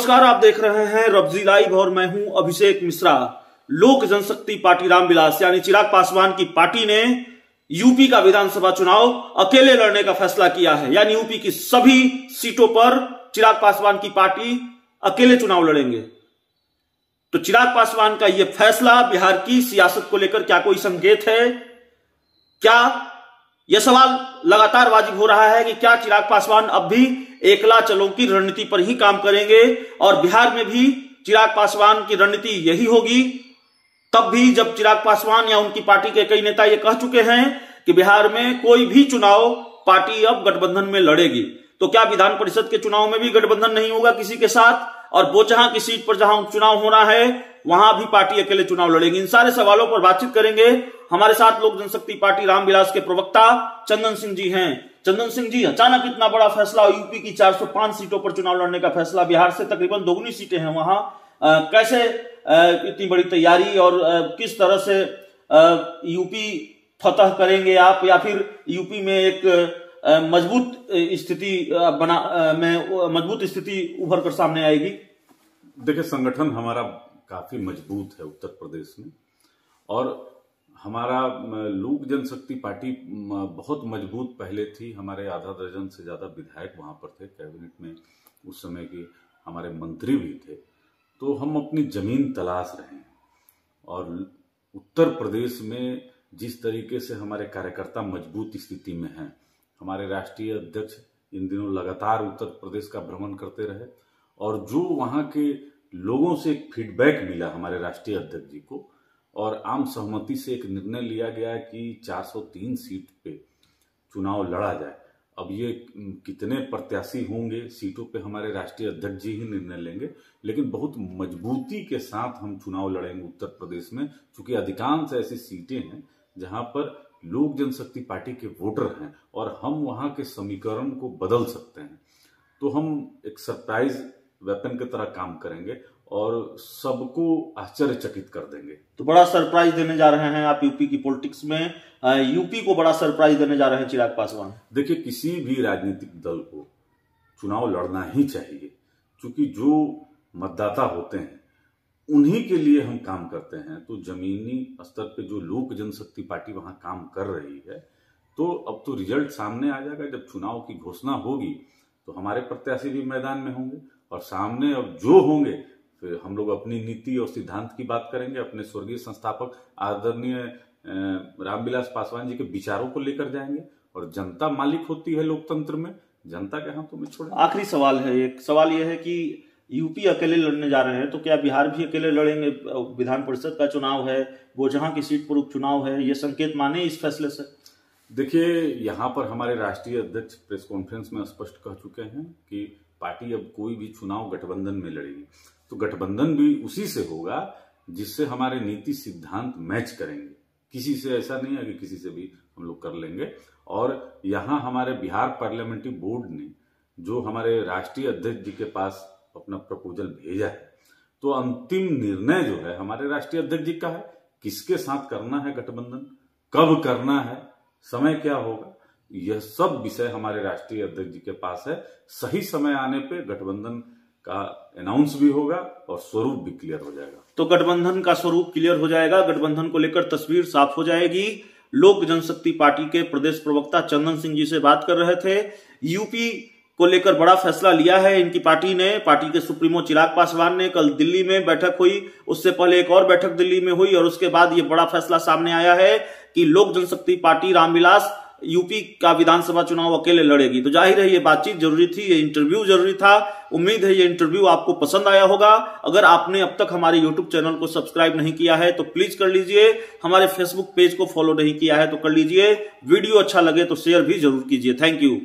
नमस्कार, आप देख रहे हैं रब्जी लाइव और मैं हूं अभिषेक मिश्रा। लोक जनशक्ति पार्टी रामविलास यानी चिराग पासवान की पार्टी ने यूपी का विधानसभा चुनाव अकेले लड़ने का फैसला किया है। यानी यूपी की सभी सीटों पर चिराग पासवान की पार्टी अकेले चुनाव लड़ेंगे। तो चिराग पासवान का यह फैसला बिहार की सियासत को लेकर क्या कोई संकेत है? क्या यह सवाल लगातार वाजिब हो रहा है कि क्या चिराग पासवान अब भी एकला चलो की रणनीति पर ही काम करेंगे और बिहार में भी चिराग पासवान की रणनीति यही होगी? तब भी जब चिराग पासवान या उनकी पार्टी के कई नेता ये कह चुके हैं कि बिहार में कोई भी चुनाव पार्टी अब गठबंधन में लड़ेगी, तो क्या विधान परिषद के चुनाव में भी गठबंधन नहीं होगा किसी के साथ? और बोचहां की सीट पर जहां चुनाव होना है वहां भी पार्टी अकेले चुनाव लड़ेगी। इन सारे सवालों पर बातचीत करेंगे। हमारे साथ लोक जनशक्ति पार्टी रामविलास के प्रवक्ता चंदन सिंह जी हैं। चंदन सिंह जी, अचानक इतना बड़ा फैसला, यूपी की 405 सीटों पर चुनाव लड़ने का फैसला, बिहार से तकरीबन दोगुनी सीटें हैं वहां, कैसे इतनी बड़ी तैयारी और किस तरह से यूपी फतह करेंगे आप, या फिर यूपी में एक मजबूत स्थिति उभर कर सामने आएगी? देखिए, संगठन हमारा काफी मजबूत है उत्तर प्रदेश में, और हमारा लोक जनशक्ति पार्टी बहुत मजबूत पहले थी। हमारे आधा दर्जन से ज्यादा विधायक वहां पर थे, कैबिनेट में उस समय के हमारे मंत्री भी थे। तो हम अपनी जमीन तलाश रहे हैं, और उत्तर प्रदेश में जिस तरीके से हमारे कार्यकर्ता मजबूत स्थिति में हैं, हमारे राष्ट्रीय अध्यक्ष इन दिनों लगातार उत्तर प्रदेश का भ्रमण करते रहे, और जो वहां के लोगों से एक फीडबैक मिला हमारे राष्ट्रीय अध्यक्ष जी को, और आम सहमति से एक निर्णय लिया गया कि 403 सीट पे चुनाव लड़ा जाए। अब ये कितने प्रत्याशी होंगे सीटों पे हमारे राष्ट्रीय अध्यक्ष जी ही निर्णय लेंगे, लेकिन बहुत मजबूती के साथ हम चुनाव लड़ेंगे उत्तर प्रदेश में, क्योंकि अधिकांश ऐसी सीटें हैं जहां पर लोक जनशक्ति पार्टी के वोटर हैं और हम वहां के समीकरण को बदल सकते हैं। तो हम एक सरप्राइज वेपन की तरह काम करेंगे और सबको आश्चर्यचकित कर देंगे। तो बड़ा सरप्राइज देने जा रहे हैं आप यूपी की पॉलिटिक्स में, यूपी को बड़ा सरप्राइज देने जा रहे हैं चिराग पासवान। देखिए, किसी भी राजनीतिक दल को चुनाव लड़ना ही चाहिए, क्योंकि जो मतदाता होते हैं उन्हीं के लिए हम काम करते हैं। तो जमीनी स्तर पे जो लोक जनशक्ति पार्टी वहां काम कर रही है, तो अब तो रिजल्ट सामने आ जाएगा। जब चुनाव की घोषणा होगी तो हमारे प्रत्याशी भी मैदान में होंगे, और सामने अब जो होंगे फिर हम लोग अपनी नीति और सिद्धांत की बात करेंगे। अपने स्वर्गीय संस्थापक आदरणीय रामविलास पासवान जी के विचारों को लेकर जाएंगे, और जनता मालिक होती है लोकतंत्र में, जनता के हाथों में छोड़ेंगे। आखिरी सवाल है, एक सवाल यह है कि यूपी अकेले लड़ने जा रहे हैं, तो क्या बिहार भी अकेले लड़ेंगे? विधान परिषद का चुनाव है, बोचहां की सीट पर उपचुनाव है, ये संकेत माने इस फैसले से? देखिए, यहाँ पर हमारे राष्ट्रीय अध्यक्ष प्रेस कॉन्फ्रेंस में स्पष्ट कह चुके हैं कि पार्टी अब कोई भी चुनाव गठबंधन में लड़ेगी। तो गठबंधन भी उसी से होगा जिससे हमारे नीति सिद्धांत मैच करेंगे। किसी से ऐसा नहीं है कि किसी से भी हम लोग कर लेंगे। और यहाँ हमारे बिहार पार्लियामेंट्री बोर्ड ने जो हमारे राष्ट्रीय अध्यक्ष जी के पास अपना प्रपोजल भेजा है, तो अंतिम निर्णय जो है हमारे राष्ट्रीय अध्यक्ष जी का है। किसके साथ करना है गठबंधन, कब करना है, समय क्या होगा, यह सब विषय हमारे राष्ट्रीय अध्यक्ष जी के पास है। सही समय आने पे गठबंधन का अनाउंस भी होगा और स्वरूप भी क्लियर हो जाएगा। तो गठबंधन का स्वरूप क्लियर हो जाएगा, गठबंधन को लेकर तस्वीर साफ हो जाएगी। लोक जनशक्ति पार्टी के प्रदेश प्रवक्ता चंदन सिंह जी से बात कर रहे थे। यूपी को लेकर बड़ा फैसला लिया है इनकी पार्टी ने। पार्टी के सुप्रीमो चिराग पासवान ने, कल दिल्ली में बैठक हुई, उससे पहले एक और बैठक दिल्ली में हुई, और उसके बाद ये बड़ा फैसला सामने आया है कि लोक जनशक्ति पार्टी रामविलास यूपी का विधानसभा चुनाव अकेले लड़ेगी। तो जाहिर है ये बातचीत जरूरी थी, ये इंटरव्यू जरूरी था। उम्मीद है ये इंटरव्यू आपको पसंद आया होगा। अगर आपने अब तक हमारे यूट्यूब चैनल को सब्सक्राइब नहीं किया है तो प्लीज कर लीजिए। हमारे फेसबुक पेज को फॉलो नहीं किया है तो कर लीजिए। वीडियो अच्छा लगे तो शेयर भी जरूर कीजिए। Thank you.